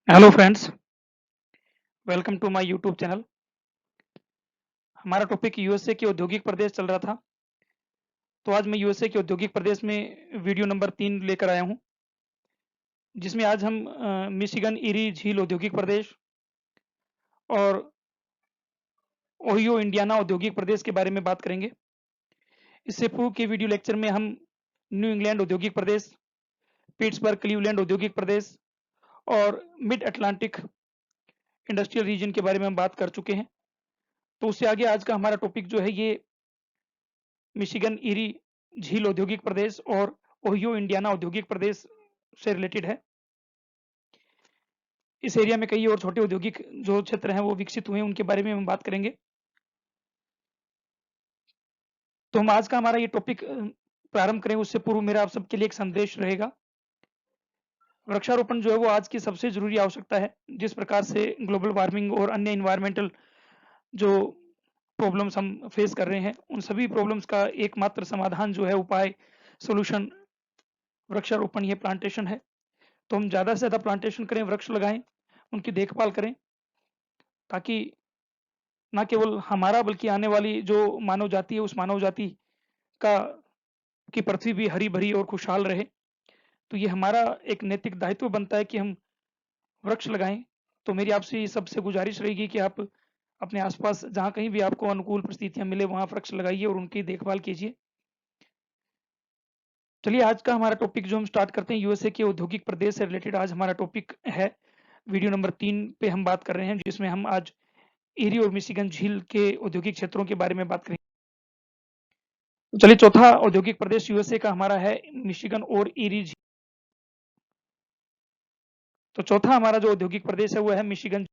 Hello friends, welcome to my YouTube channel. हमारा topic USA के औद्योगिक प्रदेश चल रहा था। तो आज मैं यूएसए के औद्योगिक प्रदेश में वीडियो नंबर 3 लेकर आया हूं, जिसमें आज हम मिशिगन ईरी झील औद्योगिक प्रदेश और ओहियो इंडियाना औद्योगिक प्रदेश के बारे में बात करेंगे। इससे पूर्व के वीडियो लेक्चर में हम न्यू इंग्लैंड औद्योगिक प्रदेश, पिट्सबर्ग क्लीवलैंड औद्योगिक प्रदेश और मिड अटलांटिक इंडस्ट्रियल रीजन के बारे में हम बात कर चुके हैं। तो उससे आगे आज का हमारा टॉपिक जो है ये मिशिगन ईरी झील औद्योगिक प्रदेश और ओहियो इंडियाना औद्योगिक प्रदेश से रिलेटेड है। इस एरिया में कई और छोटे औद्योगिक जो क्षेत्र हैं वो विकसित हुए हैं, उनके बारे में हम बात करेंगे। तो हम आज का हमारा ये टॉपिक प्रारंभ करें उससे पूर्व मेरा आप सबके लिए एक संदेश रहेगा। वृक्षारोपण जो है वो आज की सबसे जरूरी आवश्यकता है। जिस प्रकार से ग्लोबल वार्मिंग और अन्य इन्वायरमेंटल जो प्रॉब्लम्स हम फेस कर रहे हैं, उन सभी प्रॉब्लम्स का एकमात्र समाधान जो है, उपाय, सॉल्यूशन वृक्षारोपण, ये प्लांटेशन है। तो हम ज़्यादा से ज़्यादा प्लांटेशन करें, वृक्ष लगाएं, उनकी देखभाल करें, ताकि ना केवल हमारा बल्कि आने वाली जो मानव जाति है, उस मानव जाति का की पृथ्वी भी हरी भरी और खुशहाल रहे। तो ये हमारा एक नैतिक दायित्व बनता है कि हम वृक्ष लगाएं। तो मेरी आपसे ये सबसे गुजारिश रहेगी कि आप अपने आसपास जहाँ कहीं भी आपको अनुकूल परिस्थितियां मिले, वहां वृक्ष लगाइए और उनकी देखभाल कीजिए। चलिए आज का हमारा टॉपिक जो हम स्टार्ट करते हैं, यूएसए के औद्योगिक प्रदेश से रिलेटेड आज हमारा टॉपिक है। वीडियो नंबर 3 पे हम बात कर रहे हैं, जिसमें हम आज ईरी और मिशिगन झील के औद्योगिक क्षेत्रों के बारे में बात करेंगे। तो चलिए, चौथा औद्योगिक प्रदेश यूएसए का हमारा है मिशिगन और ईरी झील। तो चौथा हमारा जो औद्योगिक प्रदेश है वो है मिशिगन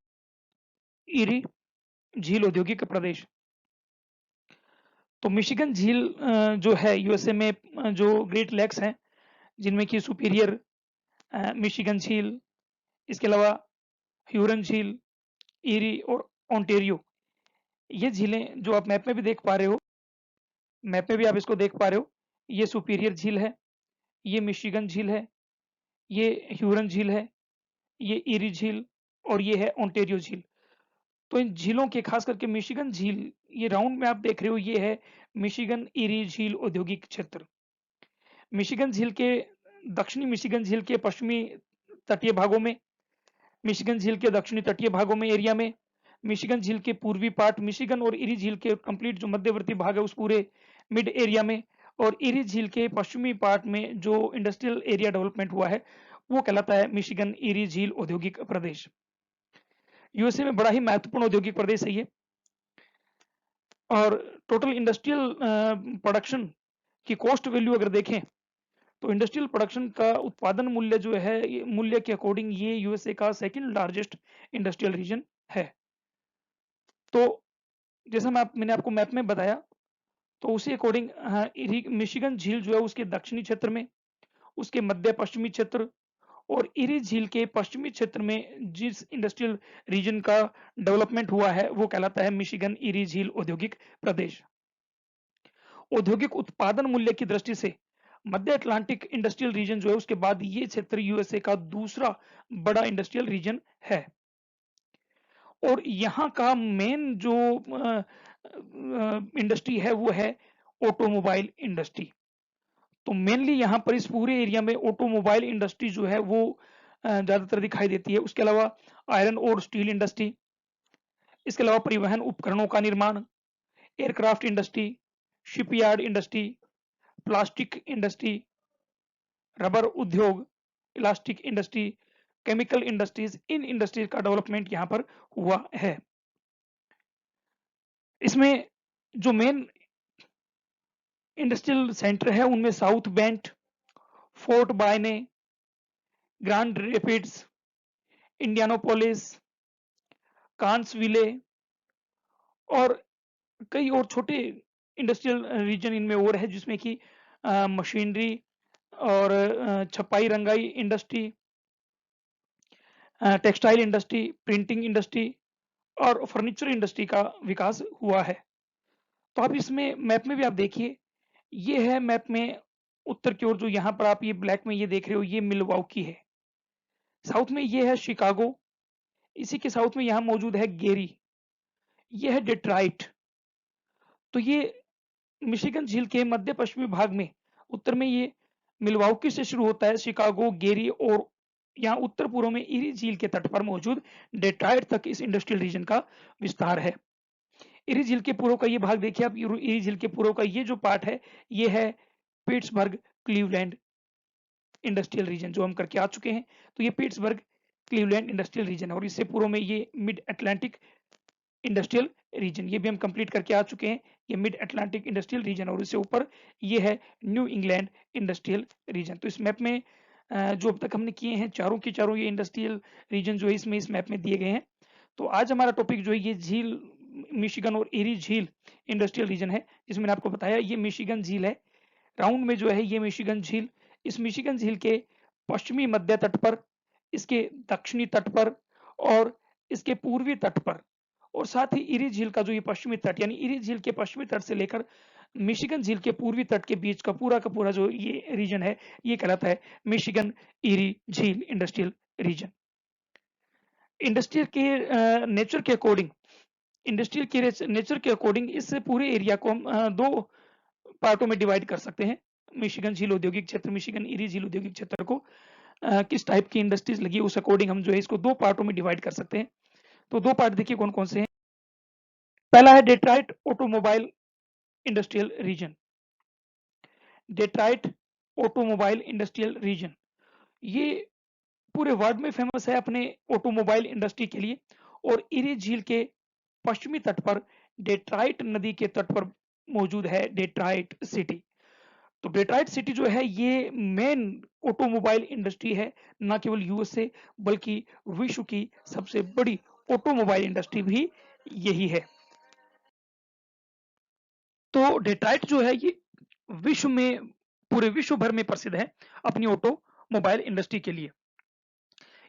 ईरी झील औद्योगिक प्रदेश। तो मिशिगन झील जो है यूएसए में जो ग्रेट लेक्स हैं, जिनमें कि सुपीरियर मिशिगन झील, इसके अलावा ह्यूरन झील, ईरी और ओंटेरियो, ये झीलें जो आप मैप में भी देख पा रहे हो, मैप में भी आप इसको देख पा रहे हो। ये सुपीरियर झील है, ये मिशिगन झील है, ये ह्यूरन झील है, ये ईरी झील और ये है ओंटेरियो झील। तो इन झीलों के खास करके मिशिगन झील, ये राउंड में आप देख रहे हो, ये है मिशिगन ईरी झील औद्योगिक क्षेत्र। मिशिगन झील के दक्षिणी मिशिगन झील के पश्चिमी तटीय भागों में, मिशिगन झील के दक्षिणी तटीय भागों में एरिया में, मिशिगन झील के पूर्वी पार्ट, मिशिगन और ईरी झील के कंप्लीट जो मध्यवर्ती भाग है उस पूरे मिड एरिया में, और ईरी झील के पश्चिमी पार्ट में जो इंडस्ट्रियल एरिया डेवलपमेंट हुआ है वो कहलाता है मिशिगन ईरी झील औद्योगिक प्रदेश। यूएसए में बड़ा ही महत्वपूर्ण औद्योगिक प्रदेश है ये। और टोटल इंडस्ट्रियल प्रोडक्शन की कॉस्ट वैल्यू अगर देखें, तो इंडस्ट्रियल प्रोडक्शन का उत्पादन मूल्य जो है, ये मूल्य के अकॉर्डिंग ये यूएसए का सेकंड लार्जेस्ट इंडस्ट्रियल रीजन है। तो जैसा मैंने आपको मैप में बताया, तो उसी अकॉर्डिंग मिशिगन झील जो है उसके दक्षिणी क्षेत्र में, उसके मध्य पश्चिमी क्षेत्र और इरी झील के पश्चिमी क्षेत्र में जिस इंडस्ट्रियल रीजन का डेवलपमेंट हुआ है वो कहलाता है मिशिगन इरी झील औद्योगिक प्रदेश। औद्योगिक उत्पादन मूल्य की दृष्टि से मध्य अटलांटिक इंडस्ट्रियल रीजन जो है, उसके बाद ये क्षेत्र यूएसए का दूसरा बड़ा इंडस्ट्रियल रीजन है। और यहाँ का मेन जो इंडस्ट्री है वो है ऑटोमोबाइल इंडस्ट्री। तो मेनली यहाँ पर इस पूरे एरिया में ऑटोमोबाइल इंडस्ट्री जो है वो ज्यादातर दिखाई देती है। उसके अलावा आयरन और स्टील इंडस्ट्री, इसके अलावा परिवहन उपकरणों का निर्माण, aircraft industry, shipyard industry, plastic industry, rubber उद्योग, इलास्टिक इंडस्ट्री, केमिकल इंडस्ट्रीज, इन इंडस्ट्रीज का डेवलपमेंट यहाँ पर हुआ है। इसमें जो मेन इंडस्ट्रियल सेंटर है उनमें South Bend, Fort Wayne, Grand Rapids, Indianapolis, कांसविले और कई और छोटे इंडस्ट्रियल रीजन इनमें और है, जिसमें कि मशीनरी और छपाई रंगाई industry, textile industry, printing industry और फर्नीचर इंडस्ट्री का विकास हुआ है। तो आप इसमें मैप में भी आप देखिए, ये है मैप में उत्तर की ओर, जो यहाँ पर आप ये ब्लैक में ये देख रहे हो, ये मिलवाउकी है। साउथ में ये है शिकागो, इसी के साउथ में यहाँ मौजूद है गेरी, ये है डेट्राइट। तो ये मिशिगन झील के मध्य पश्चिमी भाग में, उत्तर में ये मिलवाउकी से शुरू होता है, शिकागो, गेरी और यहाँ उत्तर पूर्व में इरी झील के तट पर मौजूद डेट्राइट तक इस इंडस्ट्रियल रीजन का विस्तार है। इरी झील के पूर्व का ये भाग देखिए आप, इरी झील के पूर्व का ये जो पार्ट है, ये है पिट्सबर्ग क्लीवलैंड इंडस्ट्रियल रीजन, जो हम करके आ चुके हैं। तो ये पिट्सबर्ग क्लीवलैंड इंडस्ट्रियल रीजन है, और इससे पूर्व में ये मिड अटलांटिक इंडस्ट्रियल रीजन, ये भी हम कंप्लीट करके आ चुके हैं। ये मिड अटलांटिक इंडस्ट्रियल रीजन, और इससे ऊपर ये है न्यू इंग्लैंड इंडस्ट्रियल रीजन। तो इस मैप में जो अब तक हमने किए हैं, चारों के चारों ये इंडस्ट्रियल रीजन जो है इसमें इस मैप में दिए गए हैं। तो आज हमारा टॉपिक जो है ये झील, मिशिगन और एरी झील इंडस्ट्रियल रीजन है, जिसमें मैंने आपको बताया ये मिशिगन झील है। राउंड में जो है ये मिशिगन झील, इस मिशिगन झील के पश्चिमी मध्य तट पर, इसके दक्षिणी तट पर और इसके पूर्वी तट पर, और साथ ही इरी झील का जो ये पश्चिमी तट, यानी इरी झील के पश्चिमी तट से लेकर मिशिगन झील के पूर्वी तट के बीच का पूरा जो ये रीजन है, ये कहलाता है मिशिगन इरी झील इंडस्ट्रियल रीजन। इंडस्ट्रियल के नेचर के अकॉर्डिंग, इंडस्ट्रियल के नेचर के अकॉर्डिंग इस पूरे एरिया को हम दो पार्टों में डिवाइड कर सकते हैं। मिशिगन झील औद्योगिक क्षेत्र, मिशिगन इरी झील औद्योगिक क्षेत्र को किस टाइप की इंडस्ट्रीज लगी उस अकॉर्डिंग हम जो है इसको दो पार्टों में डिवाइड कर सकते हैं। तो दो पार्ट देखिए कौन कौन से हैं। पहला है Detroit automobile industrial region. Detroit automobile industrial region ये पूरे वर्ल्ड में फेमस है अपने ऑटोमोबाइल इंडस्ट्री के लिए, और इरी झील के पश्चिमी तट पर डेट्राइट नदी के तट पर मौजूद है डेट्राइट सिटी। तो डेट्राइट सिटी जो है ये मेन ऑटोमोबाइल इंडस्ट्री है, न केवल यूएसए बल्कि विश्व की सबसे बड़ी ऑटोमोबाइल इंडस्ट्री भी यही है। तो डेट्राइट जो है ये विश्व में, पूरे विश्व भर में प्रसिद्ध है अपनी ऑटोमोबाइल इंडस्ट्री के लिए।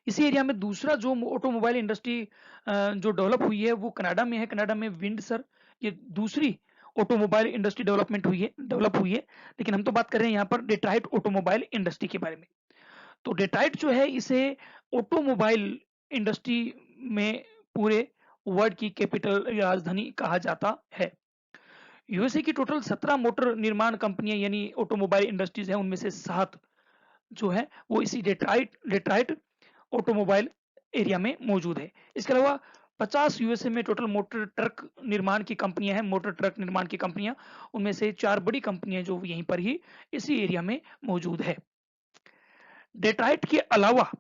इसी एरिया में दूसरा जो ऑटोमोबाइल इंडस्ट्री जो डेवलप हुई है वो कनाडा में है। कनाडा में विंडसर, ये दूसरी ऑटोमोबाइल इंडस्ट्री डेवलप हुई है। लेकिन हम तो बात कर रहे हैं यहाँ पर डेट्राइट ऑटोमोबाइल इंडस्ट्री के बारे में। तो डेट्राइट जो है इसे ऑटोमोबाइल इंडस्ट्री में पूरे वर्ल्ड की कैपिटल, राजधानी कहा जाता है। यूएसए की टोटल 17 मोटर निर्माण कंपनियां यानी ऑटोमोबाइल इंडस्ट्रीज हैं, उनमें से 7 जो है वो इसी डेट्राइट ऑटोमोबाइल एरिया में मौजूद है। इसके अलावा 50 यूएसए में टोटल मोटर ट्रक निर्माण की कंपनियां हैं, मोटर ट्रक निर्माण की कंपनियां, उनमें से 4 बड़ी कंपनियां जो यहीं पर ही इसी एरिया में मौजूद है। डेट्राइट के अलावा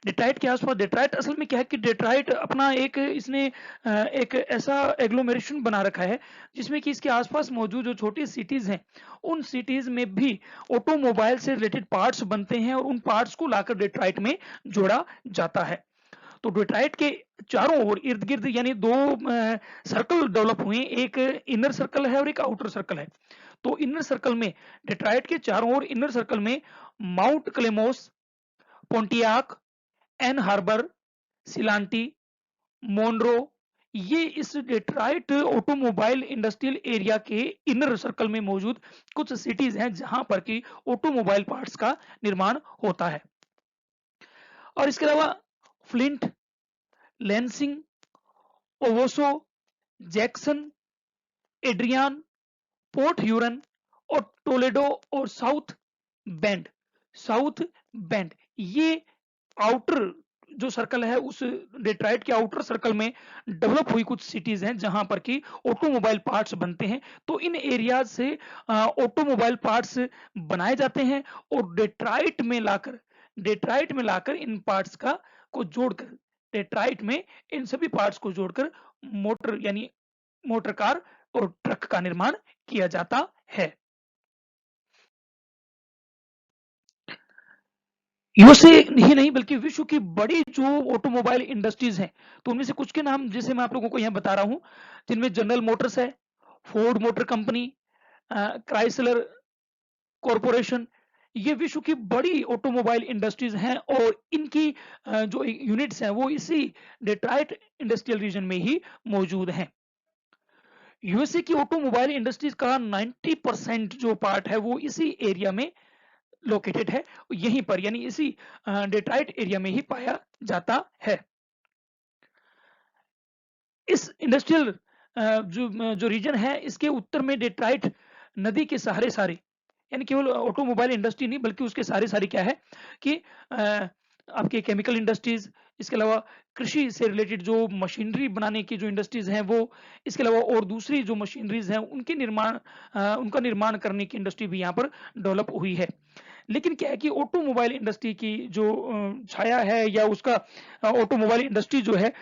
डेट्राइट के आसपास, डेट्राइट असल में क्या है कि डेट्राइट अपना एक इसने एक ऐसा एग्लोमेरेशन बना रखा है जिसमें कि इसके आसपास मौजूद जो छोटी सिटीज हैं, उन सिटीज में भी ऑटोमोबाइल से रिलेटेड पार्ट्स बनते हैं और उन पार्ट्स को लाकर डेट्राइट में जोड़ा जाता है। तो डेट्राइट के चारों ओर इर्द गिर्द यानी दो सर्कल डेवलप हुए, एक इनर सर्कल है और एक आउटर सर्कल है। तो इनर सर्कल में, डेट्राइट के चारों ओर इनर सर्कल में Mount Clemens, Pontiac, Ann Arbor, Ypsilanti, Monroe, ये इस डेट्राइट ऑटोमोबाइल इंडस्ट्रियल एरिया के इनर सर्कल में मौजूद कुछ सिटीज हैं जहां पर कि ऑटोमोबाइल पार्ट्स का निर्माण होता है। और इसके अलावा Flint, Lansing, Owosso, Jackson, Adrian, Port Huron और टोलेडो और साउथ बेंड ये आउटर जो सर्कल है उस डेट्राइट के आउटर सर्कल में डेवलप हुई कुछ सिटीज हैं जहां पर कि ऑटोमोबाइल पार्ट्स बनते हैं। तो इन एरियाज से ऑटोमोबाइल पार्ट्स बनाए जाते हैं और डेट्राइट में लाकर इन पार्ट्स का को जोड़कर, डेट्राइट में इन सभी पार्ट्स को जोड़कर मोटर यानी मोटर कार और ट्रक का निर्माण किया जाता है। यूएसए ही नहीं बल्कि विश्व की बड़ी जो ऑटोमोबाइल इंडस्ट्रीज हैं, तो उनमें से कुछ के नाम जैसे मैं आप लोगों को यहाँ बता रहा हूँ, जिनमें जनरल मोटर्स है, Ford motor company, Chrysler corporation, ये विश्व की बड़ी ऑटोमोबाइल इंडस्ट्रीज हैं और इनकी जो यूनिट्स हैं वो इसी डेट्राइट इंडस्ट्रियल रीजन में ही मौजूद हैं। यूएसए की ऑटोमोबाइल इंडस्ट्रीज का 90% जो पार्ट है वो इसी एरिया में लोकेटेड है, यहीं पर यानी इसी डेट्राइट एरिया में ही पाया जाता है। इस इंडस्ट्रियल जो रीजन है, इसके उत्तर में डेट्राइट नदी के सहारे सारे, यानी केवल ऑटोमोबाइल इंडस्ट्री नहीं बल्कि उसके सारे क्या है कि आपके केमिकल इंडस्ट्रीज, इसके अलावा कृषि से रिलेटेड जो मशीनरी बनाने की जो इंडस्ट्रीज हैं वो, इसके अलावा और दूसरी जो मशीनरीज हैं उनके निर्माण उनका निर्माण करने की इंडस्ट्री भी यहाँ पर डेवलप हुई है। लेकिन क्या है कि ऑटोमोबाइल इंडस्ट्री की जो छाया है या उसका ऑटोमोबाइल इंडस्ट्री जो है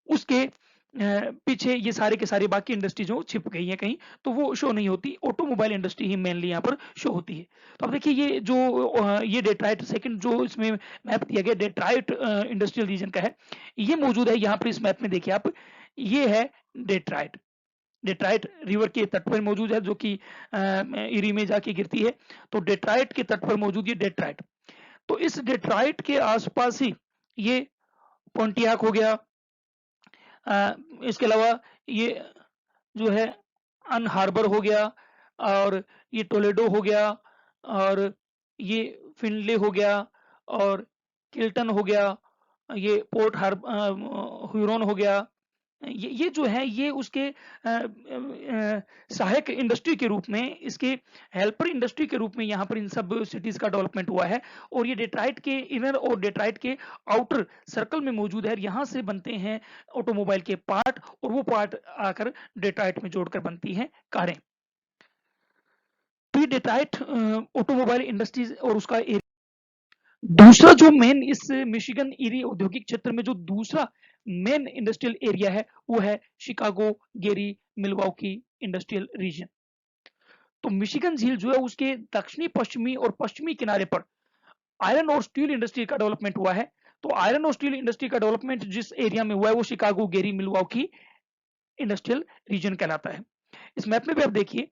उसके पीछे ये सारे के सारे बाकी इंडस्ट्री जो छिप गई है कहीं, तो वो शो नहीं होती, ऑटोमोबाइल इंडस्ट्री ही मेनली यहाँ पर शो होती है। तो अब देखिए ये जो ये डेट्राइट सेकंड जो इसमें मैप दिया गया डेट्राइट इंडस्ट्रियल रीजन का है, ये मौजूद है यहाँ पर इस मैप में। देखिए आप, ये है डेट्राइट। डेट्राइट रिवर के तट पर मौजूद है जो कि इरी में जाके गिरती है। तो डेट्राइट के तट पर मौजूद ये डेट्राइट, तो इस डेट्राइट के आसपास ही ये पोंटियाक हो गया, इसके अलावा ये जो है अन हार्बर हो गया, और ये टोलेडो हो गया, और ये फिनले हो गया, और किल्टन हो गया, ये ह्यूरोन हो गया। ये जो है ये उसके सहायक इंडस्ट्री के रूप में, इसके हेल्पर इंडस्ट्री के रूप में यहाँ पर इन सब सिटीज का डेवलपमेंट हुआ है। और ये डेट्राइट के इनर और डेट्राइट के आउटर सर्कल में मौजूद है। यहाँ से बनते हैं ऑटोमोबाइल के पार्ट, और वो पार्ट आकर डेट्राइट में जोड़कर बनती हैं कारें। तो ये डेट्राइट ऑटोमोबाइल इंडस्ट्रीज और उसका दूसरा जो मेन इस मिशिगन इरी औद्योगिक क्षेत्र में जो दूसरा मेन इंडस्ट्रियल एरिया है वो है शिकागो, गेरी, मिलवाउकी इंडस्ट्रियल रीजन। तो मिशिगन झील जो है उसके दक्षिणी पश्चिमी और पश्चिमी किनारे पर आयरन और स्टील इंडस्ट्री का डेवलपमेंट हुआ है। तो आयरन और स्टील इंडस्ट्री का डेवलपमेंट जिस एरिया में हुआ है वो शिकागो, गेरी, मिलवाउकी इंडस्ट्रियल रीजन कहलाता है। इस मैप में भी आप देखिए,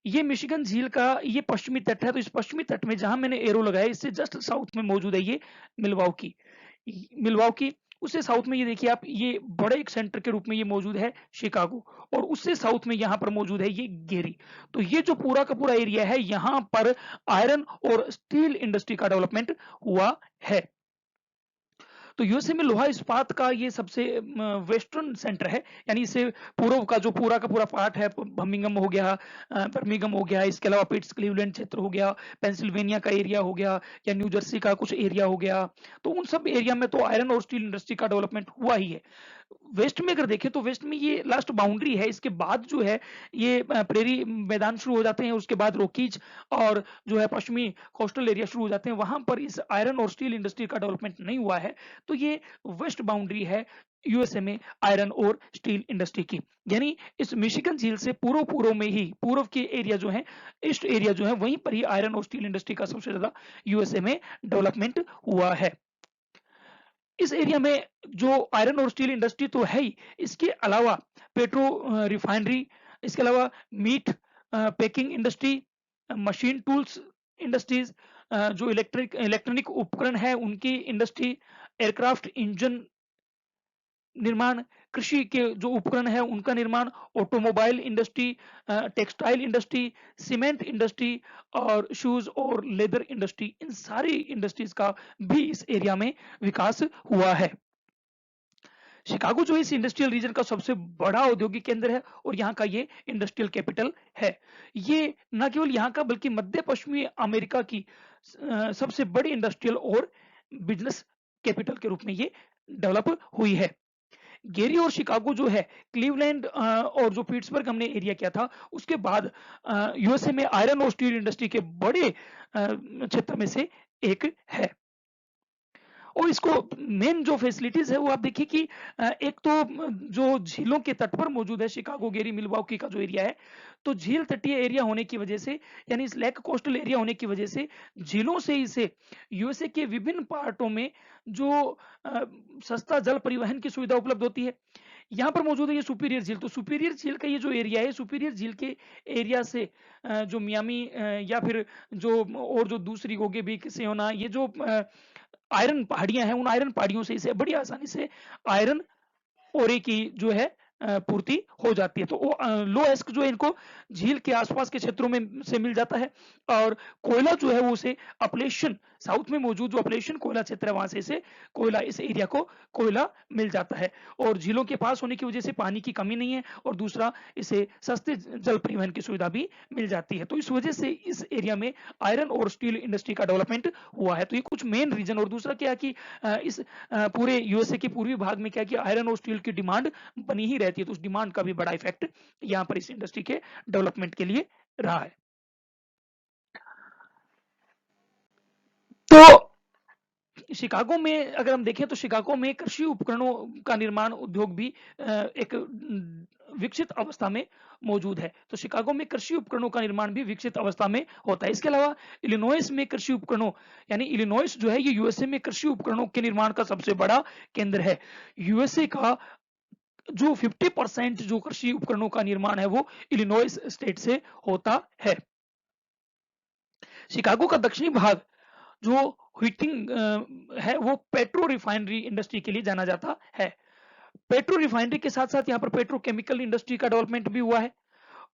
ये मिशिगन झील का ये पश्चिमी तट है। तो इस पश्चिमी तट में जहां मैंने एरो लगाया इससे जस्ट साउथ में मौजूद है ये मिलवाउकी। मिलवाउकी उससे साउथ में ये देखिए आप, ये बड़े एक सेंटर के रूप में ये मौजूद है शिकागो, और उससे साउथ में यहाँ पर मौजूद है ये गेरी। तो ये जो पूरा का पूरा एरिया है यहाँ पर आयरन और स्टील इंडस्ट्री का डेवलपमेंट हुआ है। तो यूएसए में लोहा इस्पात का ये सबसे वेस्टर्न सेंटर है, यानी इससे पूर्व का जो पूरा का पूरा पार्ट है, बर्मिंघम हो गया, बर्मिंघम हो गया, इसके अलावा पिट्स क्लीवलैंड क्षेत्र हो गया, पेंसिल्वेनिया का एरिया हो गया, या न्यू जर्सी का कुछ एरिया हो गया। तो उन सब एरिया में तो आयरन और स्टील इंडस्ट्री का डेवलपमेंट हुआ ही है। वेस्ट में अगर देखें तो वेस्ट में ये लास्ट बाउंड्री है, इसके बाद जो है ये प्रेरी मैदान शुरू हो जाते हैं, उसके बाद रोकीज और जो है पश्चिमी कोस्टल एरिया शुरू हो जाते हैं। वहां पर इस आयरन और स्टील इंडस्ट्री का डेवलपमेंट नहीं हुआ है। तो ये वेस्ट बाउंड्री है यूएसए में आयरन और स्टील इंडस्ट्री की, यानी इस मिशिगन झील से पूर्व पूर्व में ही, पूर्व के एरिया जो है, ईस्ट एरिया जो है, वहीं पर ही आयरन और स्टील इंडस्ट्री का सबसे ज्यादा यूएसए में डेवलपमेंट हुआ है। इस एरिया में जो आयरन और स्टील इंडस्ट्री तो है ही, इसके अलावा पेट्रो रिफाइनरी, इसके अलावा meat packing industry, machine tools industries, जो इलेक्ट्रॉनिक उपकरण है उनकी इंडस्ट्री, एयरक्राफ्ट इंजन निर्माण, कृषि के जो उपकरण है उनका निर्माण, automobile industry, textile industry, cement industry, और शूज और लेदर इंडस्ट्री, इन सारी इंडस्ट्रीज का भी इस एरिया में विकास हुआ है। शिकागो जो इस इंडस्ट्रियल रीजन का सबसे बड़ा औद्योगिक केंद्र है और यहाँ का ये इंडस्ट्रियल कैपिटल है। ये न केवल यहाँ का बल्कि मध्य पश्चिमी अमेरिका की सबसे बड़ी इंडस्ट्रियल और बिजनेस कैपिटल के रूप में ये डेवलप हुई है। गेरी और शिकागो जो है क्लीवलैंड और जो पिट्सबर्ग हमने एरिया किया था उसके बाद यूएसए में आयरन और स्टील इंडस्ट्री के बड़े क्षेत्र में से एक है। और इसको मेन जो फैसिलिटीज है वो आप देखिए कि एक तो जो झीलों के तट पर मौजूद है शिकागो, गेरी, मिलवाउकी का जो एरिया है, तो झील तटीय एरिया होने की वजह से, यानी इस लेक कोस्टल एरिया होने की वजह से झीलों से इसे यूएसए के विभिन्न पार्टों में जो सस्ता जल परिवहन की सुविधा उपलब्ध होती है। यहाँ पर मौजूद है ये सुपीरियर झील। तो सुपीरियर झील का ये जो एरिया है, सुपीरियर झील के एरिया से जो मियामी या फिर जो और जो दूसरी गोगे बीक से होना, ये जो आयरन पहाड़ियां हैं, उन आयरन पहाड़ियों से इसे बड़ी आसानी से आयरन ओरे की जो है पूर्ति हो जाती है। तो लो एस्क जो है इनको झील के आसपास के क्षेत्रों में से मिल जाता है, और कोयला जो है वो उसे अपलेशन, साउथ में मौजूद जो अपलेशन कोयला क्षेत्र है वहां से इसे कोयला, इस एरिया को कोयला मिल जाता है। और झीलों के पास होने की वजह से पानी की कमी नहीं है, और दूसरा इसे सस्ते जल परिवहन की सुविधा भी मिल जाती है। तो इस वजह से इस एरिया में आयरन और स्टील इंडस्ट्री का डेवलपमेंट हुआ है। तो ये कुछ मेन रीजन। और दूसरा क्या कि इस पूरे यूएसए के पूर्वी भाग में क्या कि आयरन और स्टील की डिमांड बनी ही रहती है, तो उस डिमांड का भी बड़ा इफेक्ट यहाँ पर इस इंडस्ट्री के डेवलपमेंट के लिए रहा है। तो शिकागो में अगर हम देखें तो शिकागो में कृषि उपकरणों का निर्माण उद्योग भी एक विकसित अवस्था में मौजूद है। तो शिकागो में कृषि उपकरणों का निर्माण भी विकसित अवस्था में होता है। इसके अलावा इलिनॉइस में कृषि उपकरणों, यानी इलिनॉइस जो है ये यूएसए में कृषि उपकरणों के निर्माण का सबसे बड़ा केंद्र है। यूएसए का जो 50% जो कृषि उपकरणों का निर्माण है वो इलिनॉइस स्टेट से होता है। शिकागो का दक्षिणी भाग जो हीटिंग है वो पेट्रो रिफाइनरी इंडस्ट्री के लिए जाना जाता है। पेट्रो रिफाइनरी के साथ साथ यहाँ पर पेट्रोकेमिकल इंडस्ट्री का डेवलपमेंट भी हुआ है।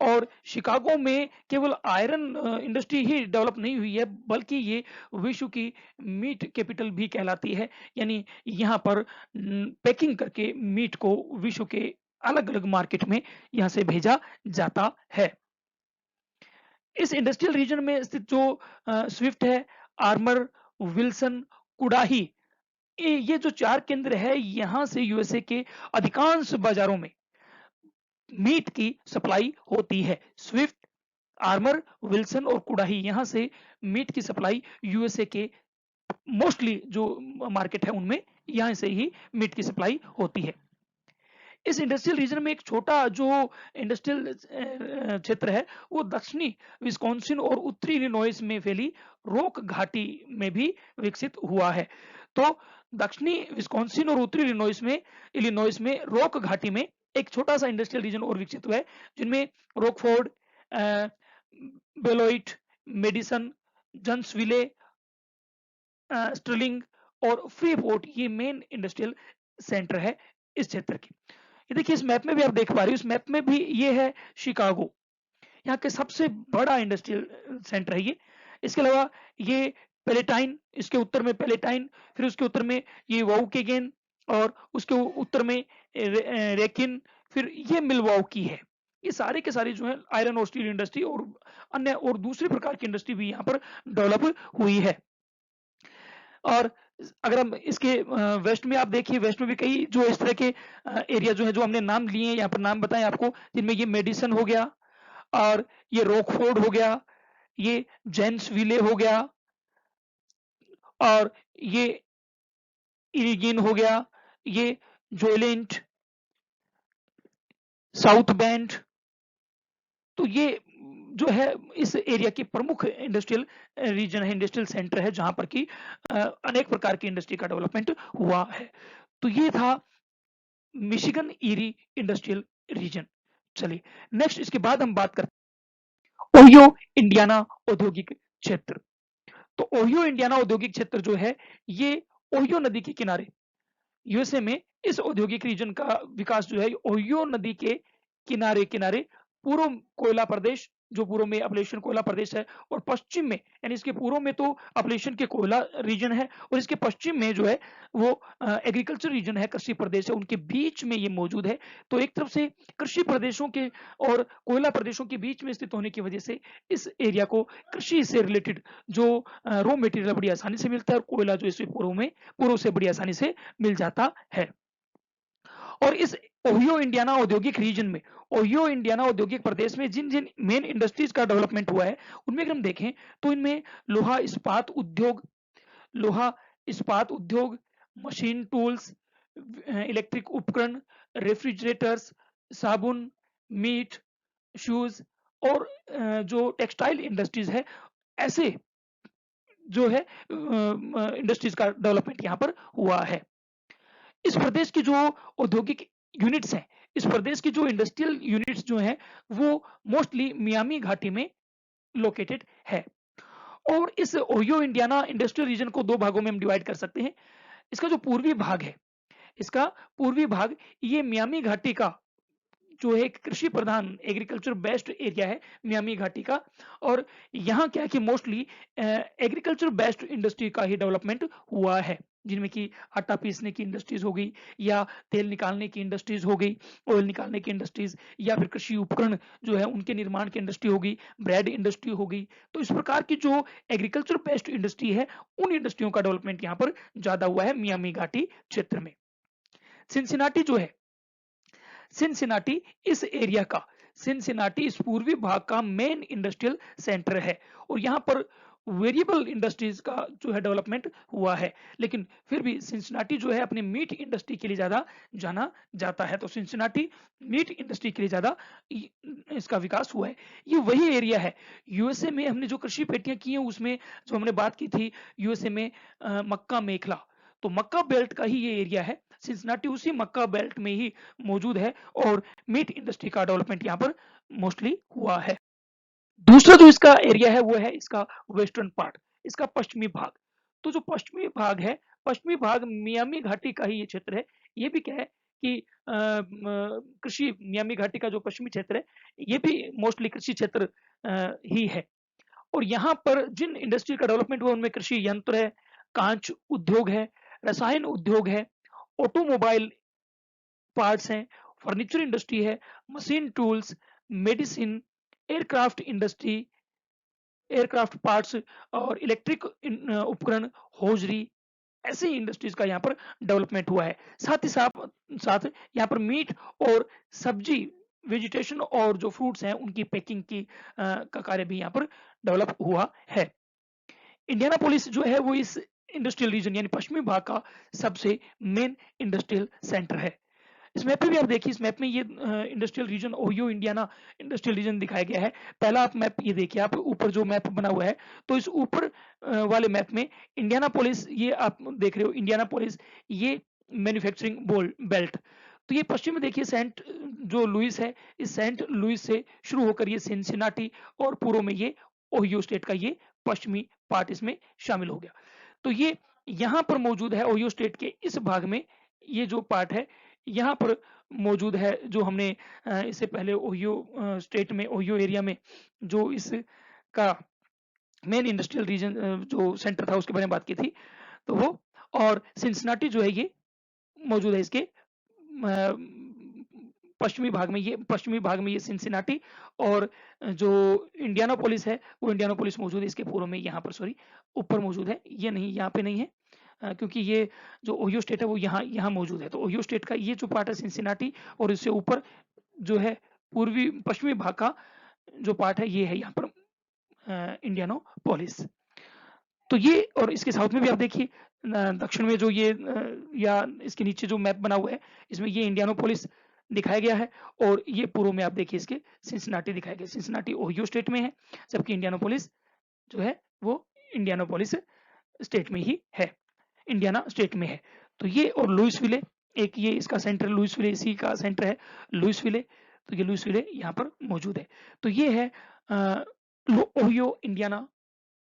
और शिकागो में केवल आयरन इंडस्ट्री ही डेवलप नहीं हुई है, बल्कि ये विश्व की मीट कैपिटल भी कहलाती है। यानी यहाँ पर पैकिंग करके मीट को विश्व के अलग अलग मार्केट में यहाँ से भेजा जाता है। इस इंडस्ट्रियल रीजन में स्थित जो स्विफ्ट है, आर्मर, विल्सन, कुडाही, ये जो 4 केंद्र है, यहाँ से यूएसए के अधिकांश बाजारों में मीट की सप्लाई होती है। स्विफ्ट, आर्मर, विल्सन और कुडाही, यहाँ से मीट की सप्लाई यूएसए के मोस्टली जो मार्केट है उनमें यहाँ से ही मीट की सप्लाई होती है। इस इंडस्ट्रियल रीजन में एक छोटा जो इंडस्ट्रियल क्षेत्र है वो दक्षिणी विस्कॉन्सिन और उत्तरी इलिनॉइस में फैली रॉक घाटी में भी विकसित हुआ है। तो दक्षिणी विस्कॉन्सिन और उत्तरी इलिनॉइस में रॉक घाटी में एक छोटा सा इंडस्ट्रियल रीजन और विकसित हुआ है, जिनमें रॉकफोर्ड, बेलोइट, मेडिसन, जन्सविले, स्टर्लिंग और फ्रीपोर्ट, ये मेन इंडस्ट्रियल सेंटर है इस क्षेत्र की। ये देखिए इस मैप में भी आप देख पा रहे हो, इस मैप में भी ये है शिकागो, यहाँ के सबसे बड़ा इंडस्ट्रियल सेंटर है ये। इसके अलावा ये पैलेटाइन, इसके उत्तर में पैलेटाइन, फिर उसके उत्तर में ये वाउकेगन, और उसके उत्तर में रेकिन, फिर ये मिलवाउकी है। ये सारे के सारे जो है आयरन और स्टील इंडस्ट्री और अन्य और दूसरे प्रकार की इंडस्ट्री भी यहाँ पर डेवलप हुई है। और अगर हम इसके वेस्ट में आप देखिए, वेस्ट में भी कई जो इस तरह के एरिया जो है जो हमने नाम लिए हैं यहाँ पर, नाम बताएं आपको, जिनमें ये मेडिसन हो गया, और ये रॉकफोर्ड हो गया, ये जेन्सविले हो गया, और ये इरिगिन हो गया, ये जोइलेंट, साउथ बेंड। तो ये जो है इस एरिया की प्रमुख इंडस्ट्रियल रीजन है, इंडस्ट्रियल सेंटर है, जहां पर की अनेक प्रकार की इंडस्ट्री का डेवलपमेंट हुआ है। तो ये था मिशिगन ईरी इंडस्ट्रियल रीजन। चलिए नेक्स्ट इसके बाद हम बात करते हैं ओहियो इंडियाना औद्योगिक क्षेत्र। तो ओहियो इंडियाना औद्योगिक क्षेत्र जो है ये ओहियो नदी के किनारे यूएसए में इस औद्योगिक रीजन का विकास जो है ओहियो नदी के किनारे किनारे पूर्व कोयला प्रदेश, जो पूर्व में अपलेशन कोयला प्रदेश है, और पश्चिम में यानी इसके पूर्व में तो अपलेशन के कोयला रीजन है, और इसके पश्चिम में जो है वो एग्रीकल्चर रीजन है, कृषि प्रदेश है, उनके बीच में ये मौजूद है। तो एक तरफ से कृषि प्रदेशों के और कोयला प्रदेशों के बीच में स्थित होने की वजह से इस एरिया को कृषि से रिलेटेड जो रॉ मटेरियल बड़ी आसानी से मिलता है, और कोयला जो इससे पूर्व से बड़ी आसानी से मिल जाता है। और इस ओहियो इंडियाना औद्योगिक रीजन में, ओहियो इंडियाना औद्योगिक प्रदेश में जिन जिन मेन इंडस्ट्रीज का डेवलपमेंट हुआ है उनमें अगर हम देखें तो इनमें लोहा इस्पात उद्योग, मशीन टूल्स, इलेक्ट्रिक उपकरण, रेफ्रिजरेटर्स, साबुन, मीट, शूज, और जो टेक्सटाइल इंडस्ट्रीज है, ऐसे जो है इंडस्ट्रीज का डेवलपमेंट यहाँ पर हुआ है। इस प्रदेश की जो औद्योगिक यूनिट्स हैं, इस प्रदेश की जो इंडस्ट्रियल यूनिट्स जो हैं वो मोस्टली मियामी घाटी में लोकेटेड है। और इस ओहियो इंडियाना इंडस्ट्रियल रीजन को 2 भागों में हम डिवाइड कर सकते हैं। इसका जो पूर्वी भाग है, इसका पूर्वी भाग ये मियामी घाटी का जो है एक कृषि प्रधान एग्रीकल्चर बेस्ड एरिया है मियामी घाटी का। और यहाँ क्या है कि मोस्टली एग्रीकल्चर बेस्ड इंडस्ट्री का ही डेवलपमेंट हुआ है, जिनमें कि आटा पीसने की इंडस्ट्रीज हो गई, या तेल निकालने की इंडस्ट्रीज हो गई, ऑयल निकालने की इंडस्ट्रीज, या फिर कृषि उपकरण जो है उनके निर्माण की इंडस्ट्री हो गई, ब्रेड इंडस्ट्री हो गई। तो इस प्रकार की जो एग्रीकल्चर बेस्ड इंडस्ट्री है, उन इंडस्ट्रियों का डेवलपमेंट यहाँ पर ज्यादा हुआ है मियामी घाटी क्षेत्र में। सिंसिनाटी जो है, सिनसिनाटी इस एरिया का, सिनसिनाटी इस पूर्वी भाग का मेन इंडस्ट्रियल सेंटर है, और यहाँ पर वेरिएबल इंडस्ट्रीज का जो है डेवलपमेंट हुआ है। लेकिन फिर भी सिंसिनाटी जो है अपनी मीट इंडस्ट्री के लिए ज्यादा जाना जाता है। तो सिंसिनाटी मीट इंडस्ट्री के लिए ज्यादा इसका विकास हुआ है। ये वही एरिया है यूएसए में हमने जो कृषि पेटियां की हैं उसमें जो हमने बात की थी यूएसए में मक्का मेखला, तो मक्का बेल्ट का ही ये एरिया है। सिंसिनाटी उसी मक्का बेल्ट में ही मौजूद है, और मीट इंडस्ट्री का डेवलपमेंट यहाँ पर मोस्टली हुआ है। दूसरा जो इसका एरिया है वो है इसका वेस्टर्न पार्ट, इसका पश्चिमी भाग। तो जो पश्चिमी भाग है, पश्चिमी भाग मियामी घाटी का ही ये क्षेत्र है। ये भी क्या है कि कृषि, मियामी घाटी का जो पश्चिमी क्षेत्र है ये भी मोस्टली कृषि क्षेत्र ही है। और यहाँ पर जिन इंडस्ट्री का डेवलपमेंट हुआ उनमें कृषि यंत्र है, कांच उद्योग है, रसायन उद्योग है, ऑटोमोबाइल पार्ट्स हैं, फर्नीचर इंडस्ट्री है, machine tools, medicine, aircraft industry, aircraft parts, और इलेक्ट्रिक उपकरण, हौजरी, ऐसे इंडस्ट्रीज का यहाँ पर डेवलपमेंट हुआ है। साथ ही साथ साथ यहाँ पर मीट और सब्जी, वेजिटेशन और जो फ्रूट्स हैं उनकी पैकिंग की का कार्य भी यहाँ पर डेवलप हुआ है। इंडियानापोलिस जो है वो इस इंडस्ट्रियल रीजन यानी पश्चिमी भाग का सबसे मेन इंडस्ट्रियल सेंटर है। इस मैप पे भी आप देखिए, इस मैप में ये industrial region Ohio Indiana industrial region दिखाया गया है। पहला आप मैप ये देखिए, आप ऊपर जो मैप बना हुआ है, तो इस ऊपर वाले मैप में इंडियानापोलिस ये आप देख रहे हो, इंडियानापोलिस ये मैन्युफैक्चरिंग बोल बेल्ट। तो ये पश्चिम में देखिए सेंट जो लुइस है, इस सेंट लुइस से शुरू होकर ये सिनसिनाटी, और पूर्व में ये ओहियो स्टेट का ये पश्चिमी पार्ट इसमें शामिल हो गया। तो ये यहाँ पर मौजूद है ओहियो स्टेट के इस भाग में, ये जो पार्ट है यहाँ पर मौजूद है, जो हमने इससे पहले ओहियो स्टेट में, ओहियो एरिया में जो इसका मेन इंडस्ट्रियल रीजन जो सेंटर था उसके बारे में बात की थी, तो वो। और सिंसिनाटी जो है ये मौजूद है इसके पश्चिमी भाग में, ये पश्चिमी भाग में ये सिंसिनाटी, और जो इंडियानापोलिस है वो इंडियानापोलिस मौजूद है इसके पूर्व में, यहाँ पर सॉरी ऊपर मौजूद है, ये नहीं, यहाँ पे नहीं है, क्योंकि ये जो ओहियो स्टेट है वो यहाँ यहाँ मौजूद है। तो ओहियो स्टेट का ये जो पार्ट है सिंसिनाटी, और इससे ऊपर जो है पूर्वी पश्चिमी भाग का जो पार्ट है ये है यहाँ पर इंडियानापोलिस। तो ये, और इसके साउथ में भी आप देखिए दक्षिण में जो ये या इसके नीचे जो मैप बना हुआ है इसमें ये इंडियानापोलिस दिखाया गया है, और ये पूर्व में आप देखिए इसके सिंसिनाटी दिखाया गया। सिंसिनाटी ओहियो स्टेट में है, जबकि इंडियानापोलिस जो है वो इंडियानापोलिस स्टेट में ही है, इंडियाना स्टेट में है। तो ये, और लुइसविले, एक ये इसका सेंटर लुइसविले, इसी का सेंटर है लुइसविले। तो ये लुइसविले यहाँ पर मौजूद है। तो ये है ओहियो इंडियाना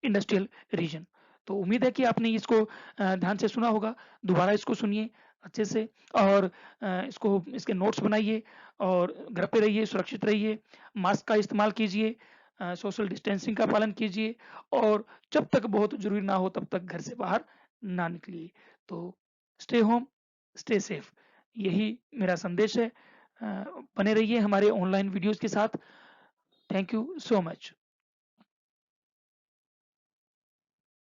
इंडस्ट्रियल रीजन। तो उम्मीद है कि आपने इसको ध्यान से सुना होगा। दोबारा इसको सुनिए अच्छे से, और इसको, इसके नोट्स बनाइए, और घर पे रहिए, सुरक्षित रहिए, मास्क का इस्तेमाल कीजिए, सोशल डिस्टेंसिंग का पालन कीजिए, और जब तक बहुत जरूरी ना हो तब तक घर से बाहर ना निकलिए। तो स्टे होम, स्टे सेफ, यही मेरा संदेश है। बने रहिए हमारे ऑनलाइन वीडियोस के साथ। Thank you so much.